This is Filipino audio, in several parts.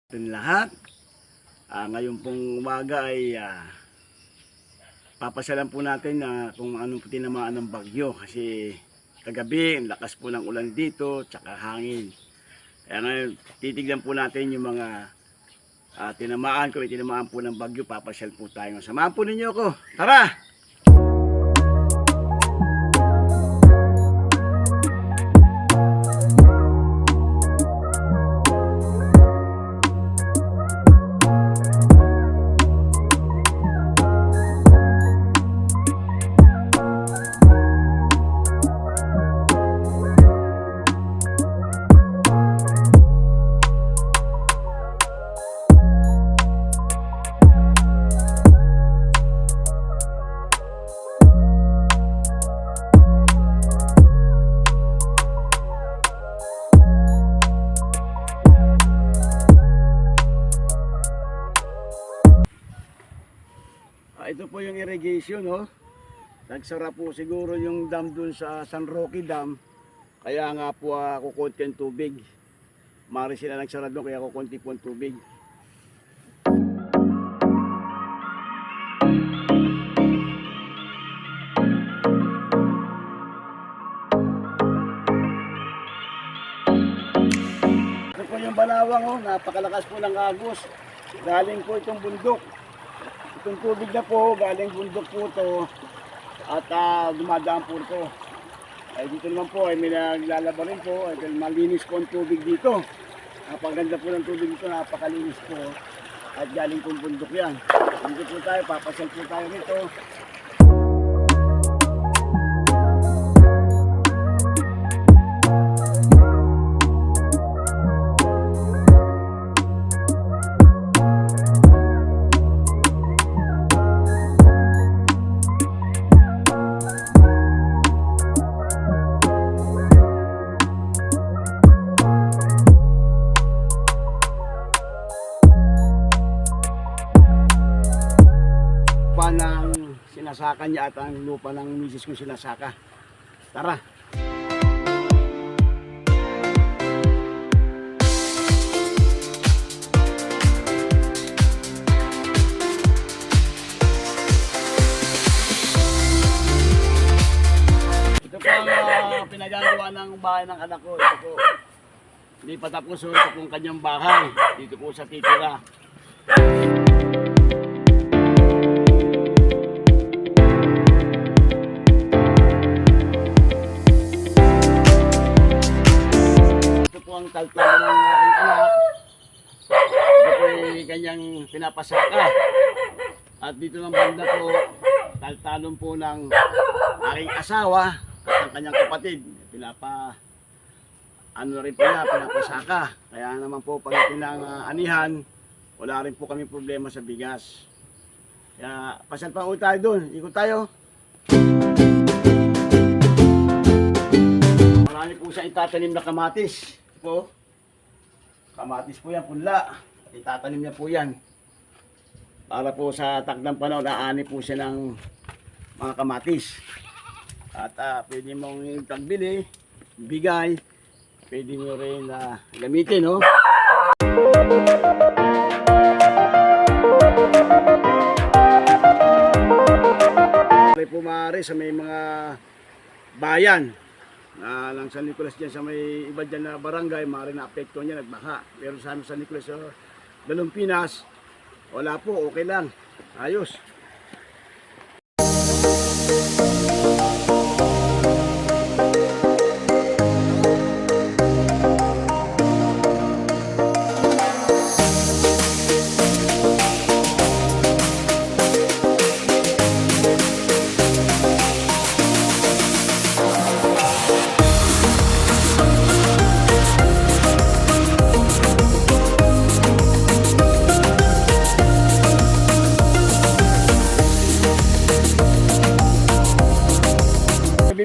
Ating lahat. Ngayon pong umaga ay papasyalan po natin kung anong tinamaan ng bagyo kasi kagabi ang lakas po ng ulan dito tsaka hangin. Kaya ngayon titignan po natin yung mga tinamaan, kung tinamaan po ng bagyo. Papasyal po tayo. Samahan po ninyo ako. Tara! Ito po yung irrigation, nagsara po siguro yung dam dun sa San Roque Dam, kaya nga po kukunti ang tubig. Mari sila nagsara doon kaya kukunti po ang tubig. Ito po yung Balawang, napakalakas po ng agos. Galing po itong bundok. Itong tubig na po, galing bundok po ito at dumadaan po ito. Dito naman po ay may naglalaba rin po, malinis po ang tubig dito. Napaganda po ng tubig dito, napakalinis po at galing po bundok yan. Dito po tayo, papasal po tayo rito. Ng sinasaka niya at ang lupa ng misis ko sinasaka. Tara! Ito po ang pinagagawa ng bahay ng anak ko. Ito po. Hindi pa tapos. Ito po ang kanyang bahay. Dito po sa titira. Ang taltalo ng aking anak, ito po ay kanyang pinapasaka, at dito ng banda po taltalon po ng aking asawa at ang kanyang kapatid, pinapasaka. Kaya naman po pag anihan, wala rin po kami problema sa bigas. Kaya pasal pa tayo doon, ikot tayo. Marami po sa itatanim na kamatis po. Kamatis po yan, punla. Itatanim niya po yan. Para po sa takdang panahon, aani po siya ng mga kamatis. At pwede mong tagbili, bigay, pwede nyo rin gamitin, po maaari sa may mga bayan lang San Nicolas dyan, sa may iba dyan na barangay, maaari na apekto niya, nagbaha. Pero sa San Nicolas sa Dalumpinas, wala po, okay lang, ayos.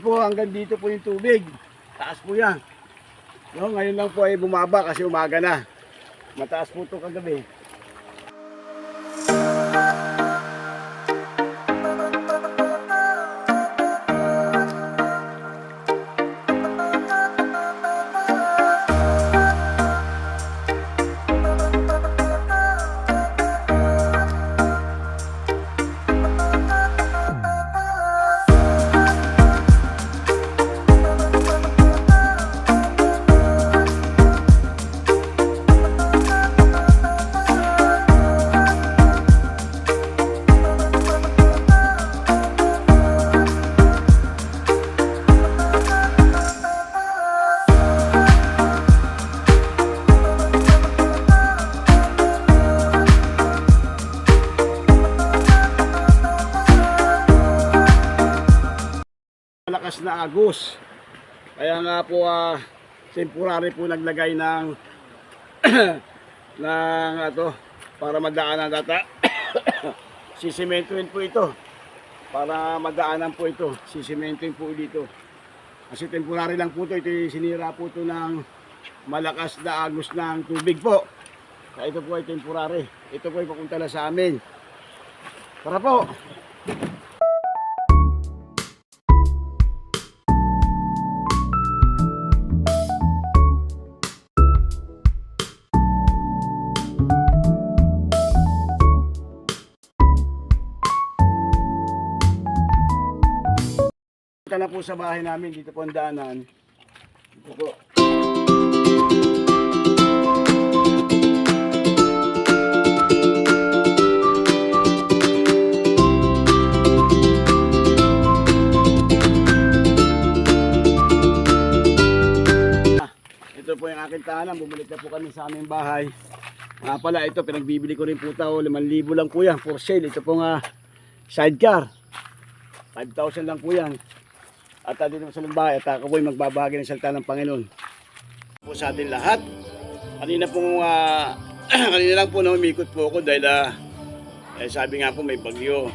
Po hanggang dito po yung tubig, taas po yan, ngayon lang po ay bumaba kasi umaga na, mataas po ito kagabi. malakas na agos. Kaya nga po temporary po naglagay ng ng para madaanan data. Sisimentuhin po ito. Para madaanan po ito. Sisimentuhin po dito. Kasi temporary lang po ito. Ito sinira po ito ng malakas na agos ng tubig po. Kaya ito po ay temporary. Ito po ay papunta na sa amin. Tara po. Punta na po sa bahay namin. Dito po ang daanan. Dito po. Ito po yung aking tahanan. Bumalik na po kami sa aming bahay. Nga pala, ito pinagbibili ko rin po ito. 5,000 lang po yan for sale. Ito po nga sidecar. 5,000 lang po yan. At dito sa bahay at ako po ay magbabahagi ng salita ng Panginoon. Po sa atin lahat. Kanina lang po na umikot po ako dahil sabi nga po may bagyo.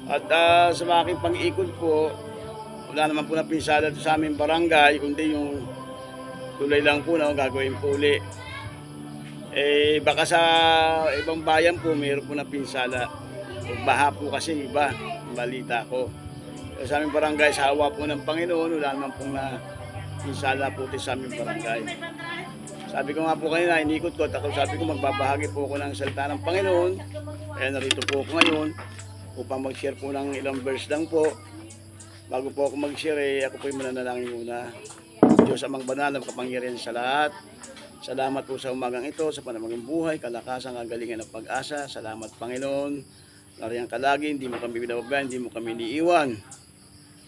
At sa aking pang-ikot po, wala naman po na pinsala sa aming barangay, kundi yung tulay lang po na gagawin po uli. Baka sa ibang bayan po mayroon po na pinsala. Baha po kasi iba, balita ko. Sa aming barangay, sa awa po ng Panginoon, wala naman pong na pinsala po sa aming barangay. Sabi ko nga po kanina, inikot ko, at sabi ko magbabahagi po ako ng salita ng Panginoon. Kaya narito po ako ngayon upang mag-share po ng ilang verse lang po. Bago po ako mag-share, ako po yung mananalangin muna. Diyos amang banal na makapangyarihan sa lahat. Salamat po sa umagang ito, sa panamaging buhay, kalakasan, kagalingan ng pag-asa. Salamat Panginoon. Nariyan ka lagi, hindi mo kami binababayan, hindi mo kami iniiwan.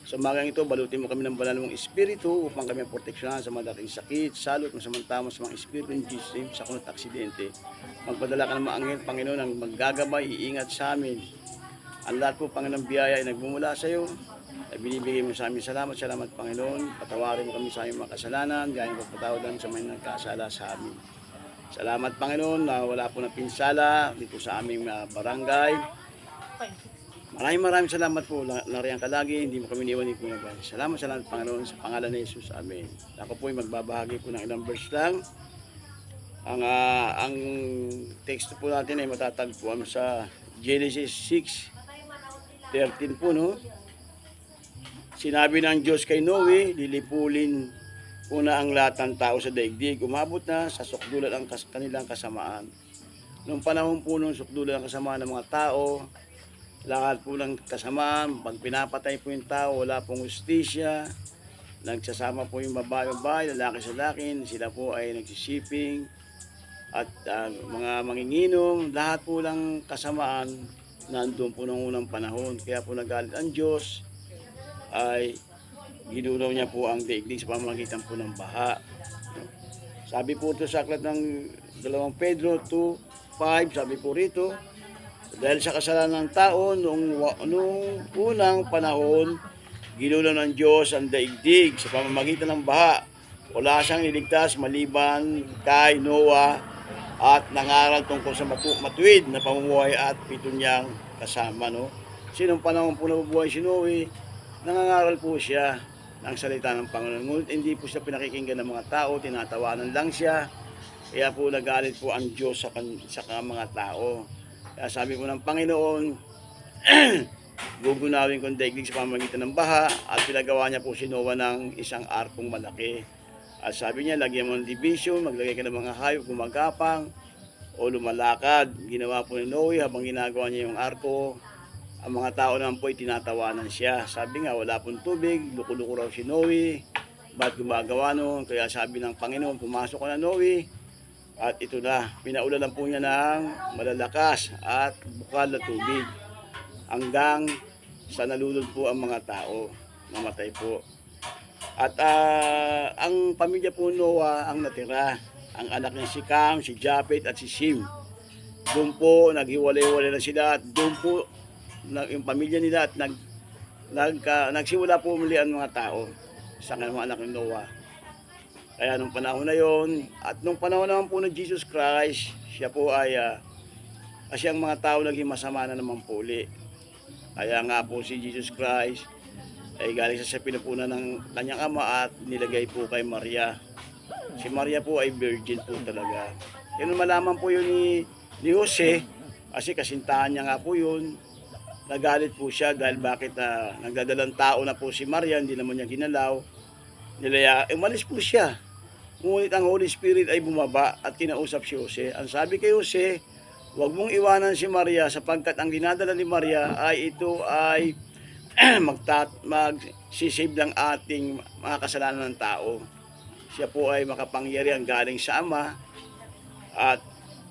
Sa umagang ito, balutin mo kami ng banal mong espiritu upang kami proteksyonan sa mga dating sakit, salot, masamantama sa mga espiritu in Jesus name, sa kunot aksidente. Magpadala ka ng mga anghel, Panginoon, ang maggagabay, iingat sa amin. Ang lahat po, Panginoon, biyaya ay nagmumula sa iyo. Ay binibigay mo sa amin salamat, Panginoon. Patawarin mo kami sa aming mga kasalanan, gaya ng pagpatawadan sa mga nagkasala sa amin. Salamat, Panginoon, na wala po na pinsala dito sa aming barangay. Maraming salamat po. Nariyan ka lagi, hindi mo kami niiwan ni Kuya Bay. Salamat, Panginoon, sa pangalan ni Jesus. Amen. Ako po ay magbabahagi po ng ilang verse lang. Ang teksto po natin ay matatagpuan sa Genesis 6:13 po, no? Sinabi ng Diyos kay Noe, lilipulin po na ang lahat ng tao sa daigdig. Umabot na sa sukdulan ang kanilang kasamaan. Noong panahon po nung sukdulan ang kasamaan ng mga tao, lahat po ng kasamaan, pag pinapatay po yung tao, wala pong hustisya, nagsasama po yung babae, lalaki sa lakin, sila po ay nagsisiping, at mga manginginom, lahat po ng kasamaan, nandun po nung unang panahon. Kaya po nagalit ang Diyos, ay ginulaw niya po ang daigdig sa pamamagitan po ng baha. Sabi po ito sa aklat ng 2 Pedro 2:5, sabi po rito, dahil sa kasalanan ng tao nung unang panahon, ginulaw ng Diyos ang daigdig sa pamamagitan ng baha. Wala siyang niligtas maliban kay Noah at nangaral tungkol sa matuwid na pamumuhay at 7 niyang kasama. No? Sinong panahon po nabubuhay si Noe, nangangaral po siya ng salita ng Panginoon. Ngunit hindi po siya pinakikinggan ng mga tao, tinatawanan lang siya. Kaya po nagalit po ang Diyos sa mga tao. Kaya sabi po ng Panginoon, gugunawin kong daigdig sa pamamagitan ng baha, at pinagawa niya po si Noah ng isang arkong malaki. At sabi niya, lagyan mo ng division, maglagay ka ng mga hayop gumagapang o lumalakad. Ginawa po ni Noe habang ginagawa niya yung arko. Ang mga tao naman po ay tinatawanan siya. Sabi nga, wala pong tubig, luko-luko raw si Noe. Ba't gumagawa noon? Kaya sabi ng Panginoon, pumasok ka na Noe. At ito na, pinaulalan po niya ng malalakas at bukal na tubig. Hanggang sa nalulod po ang mga tao. Namatay po. At ang pamilya po Noah ang natira. Ang anak niya si Cam, si Japhet at si Shem. Doon po, naghiwalay-walay na sila. At doon po, yung pamilya nila at nagsimula po muli ang mga tao sa mga anak ni Noah. Kaya nung panahon na yon, at nung panahon naman po ng Jesus Christ, siya po ay kasi ang mga tao naging masama na naman po uli. Kaya nga po si Jesus Christ ay galing sa pinupunan ng kanyang ama at nilagay po kay Maria. Si Maria po ay virgin po talaga. Kaya nung malaman po yun ni Jose, kasi kasintahan niya nga po yun, nagalit po siya dahil bakit nagdadalang tao na po si Maria, hindi naman niya ginalaw. Umalis po siya. Ngunit ang Holy Spirit ay bumaba at kinausap si Jose. Ang sabi kay Jose, huwag mong iwanan si Maria sapagkat ang dinadala ni Maria ay ito ay magsisave ng ating mga kasalanan ng tao. Siya po ay makapangyarihan galing sa Ama at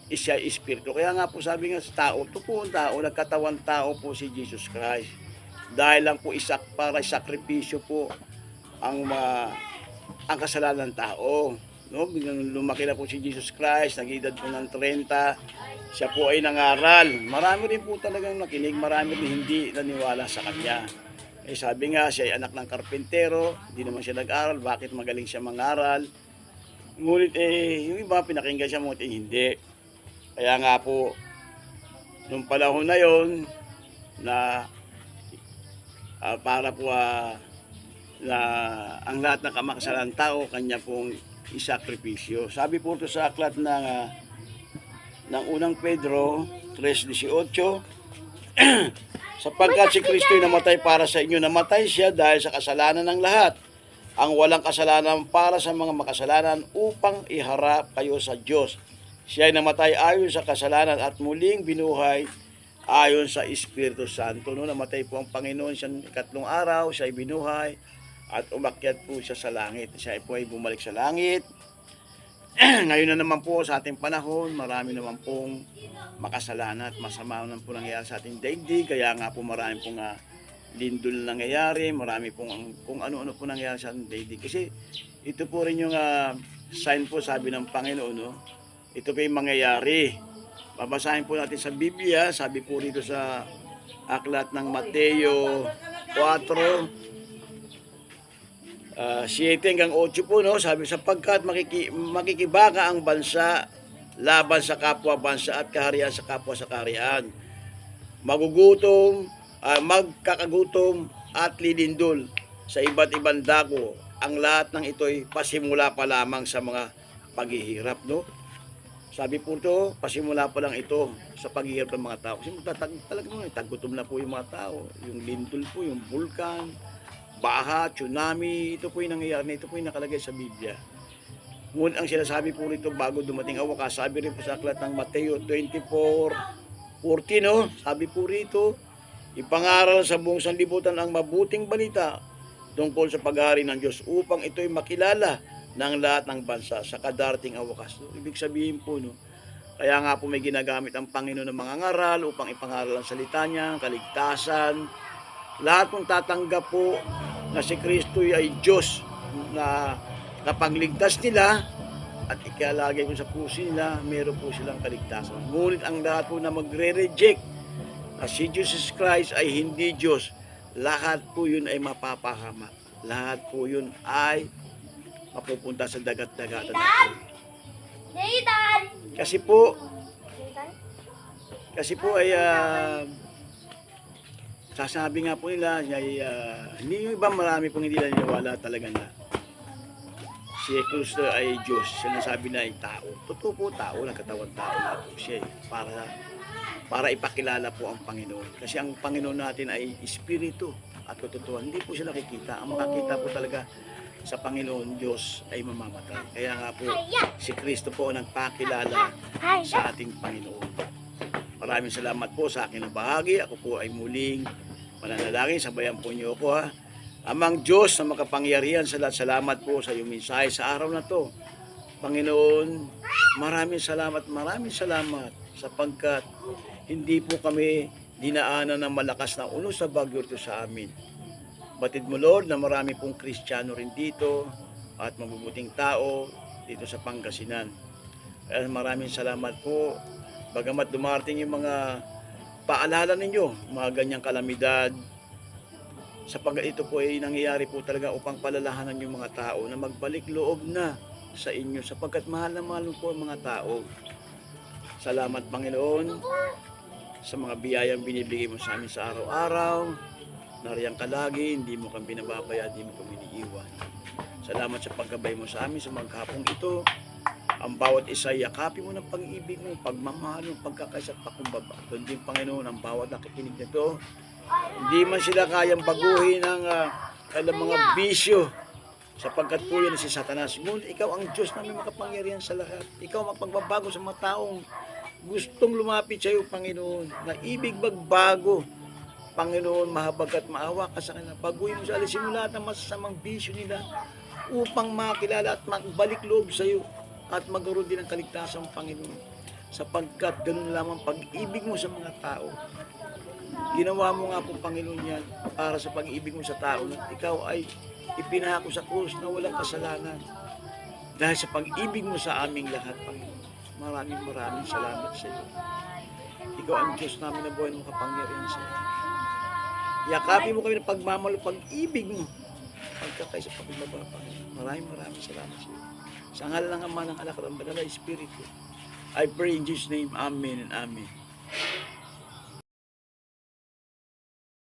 siya Espiritu. Kaya nga po sabi nga sa tao, totoong tao, nagkatawan tao po si Jesus Christ. Dahil lang po para sakripisyo po ang kasalanan ng tao. No? Biglang lumaki na po si Jesus Christ, nag-edad po ng 30, siya po ay nangaral. Marami rin po talagang nakinig, marami rin hindi naniwala sa kanya. Sabi nga, siya ay anak ng karpentero, hindi naman siya nag-aral, bakit magaling siya mangaral? Ngunit yung iba pinakinggan siya, ngunit hindi. Kaya nga po, nung panahon na yon, na para po na ang lahat ng kamakasalanan tao, kanya pong isakripisyo. Sabi po ito sa aklat ng unang Pedro 3:18, sapagkat si Kristo ay namatay para sa inyo, namatay siya dahil sa kasalanan ng lahat, ang walang kasalanan para sa mga makasalanan upang iharap kayo sa Diyos. Siya ay namatay ayon sa kasalanan at muling binuhay ayon sa Espiritu Santo. No, namatay po ang Panginoon siya ikatlong araw, siya ay binuhay at umakyat po siya sa langit. Siya po ay bumalik sa langit. Ngayon na naman po sa ating panahon, marami naman pong makasalanan at masama naman po nangyayari sa ating daigdig. Kaya nga po marami pong lindol nangyayari, marami pong kung ano-ano po nangyayari sa ating daigdig. Kasi ito po rin yung sign po, sabi ng Panginoon, no? Ito po yung mangyayari. Babasahin po natin sa Biblia, sabi po rito sa aklat ng Mateo 4, 7 hanggang 8 po, no? Sabi, sapagkat makikibaka ang bansa laban sa kapwa bansa at kaharian sa kapwa sa kaharian. Magugutom, magkakagutom at lilindol sa iba't ibang dako. Ang lahat ng ito'y pasimula pa lamang sa mga paghihirap, no? Sabi po ito, pasimula pa lang ito sa paghihirap ng mga tao. Kasi talagang tagutom na po yung mga tao. Yung lindol po, yung vulkan, baha, tsunami, ito po yung nangyayari, ito po yung nakalagay sa Biblia. Ngunit ang sinasabi po rito bago dumating ang wakas, sabi rin po sa aklat ng Mateo 24:14, no? Sabi po rito, ipangaral sa buong sanlibutan ang mabuting balita tungkol sa paghari ng Diyos upang ito'y makilala ng lahat ng bansa sa kadarating ang wakas. So, ibig sabihin po, no? Kaya nga po may ginagamit ang Panginoon ng mga ngaral upang ipangaral ang salita niya, kaligtasan. Lahat pong tatanggap po na si Kristo ay Diyos na kapagligtas nila at ikalagay mo sa puso nila, meron po silang kaligtasan. Ngunit ang lahat po na magre-reject na si Jesus Christ ay hindi Diyos, lahat po yun ay mapapahamak. Lahat po yun ay mapupunta sa dagat-dagatan. Kasi po ay sasabi nga po nila, hindi yung iba marami pong hindi naniniwala talaga na si Kristo ay Diyos. Sinasabi na ay tao. Totoo po tao, nagkatawang tao na po siya para ipakilala po ang Panginoon. Kasi ang Panginoon natin ay Espiritu at katotohanan. Hindi po siya nakikita. Ang makita po talaga sa Panginoon Diyos ay mamamatay. Kaya nga po si Kristo po nagpakilala sa ating Panginoon. Maraming salamat po sa akin na bahagi. Ako po ay muling mananalangin, sabayan po niyo ako, ha. Amang Diyos na makapangyarihan sa lahat, salamat po sa iyong mensahe sa araw na to. Panginoon, maraming salamat sapagkat hindi po kami dinaanan ng malakas na uno sa bagyo ito sa amin. Batid mo, Lord, na marami pong Kristiyano rin dito at mabubuting tao dito sa Pangasinan. Kaya maraming salamat po. Bagamat dumarating yung mga paalala ninyo, mga ganyang kalamidad, Sapagkat ito po ay nangyayari po talaga upang palalahanan yung mga tao na magbalik loob na sa inyo sapagkat mahal na mahal po ang mga tao. Salamat Panginoon sa mga biyayang binibigay mo sa amin sa araw-araw. Nariyan ka lagi, hindi mo kami binababaya, hindi mo kami iniiwan. Salamat sa paggabay mo sa amin sa maghapong ito. Ang bawat isa, yakapin mo ng pag-ibig mo, pagmamahal mo, pagkakaisa at pakumbaba. Doon din Panginoon ang bawat nakikinig nito. Hindi man sila kayang baguhin ng kailang mga bisyo sapagkat po yan si Satanas. Ngunit ikaw ang Diyos namin makapangyarihan sa lahat. Ikaw magpagbabago sa mga taong gustong lumapit sa iyo, Panginoon, na ibig magbago. Panginoon, mahabag at maawa ka sa kanila. Baguhin mo sa alisin mo lahat ng masasamang bisyo nila upang makilala at magbalik loob sa iyo at magkaroon din ng kaligtasan, Panginoon. Sapagkat ganun lamang pag-ibig mo sa mga tao. Ginawa mo nga po, Panginoon, yan para sa pag-ibig mo sa tao na ikaw ay ipinahako sa krus na walang kasalanan. Dahil sa pag-ibig mo sa aming lahat, Panginoon. Maraming salamat sa iyo. Ikaw ang Diyos namin na buhay ng kapangyarihan sa iyo. Yakapin mo kami ng pagmamalo, pag-ibig mo. Pagkakaisa pagbaba, Panginoon. Maraming salamat sa iyo. Sa ngalan ng Ama, ng Anak at ng Banal na Espiritu, I pray in Jesus' name. Amen and Amen.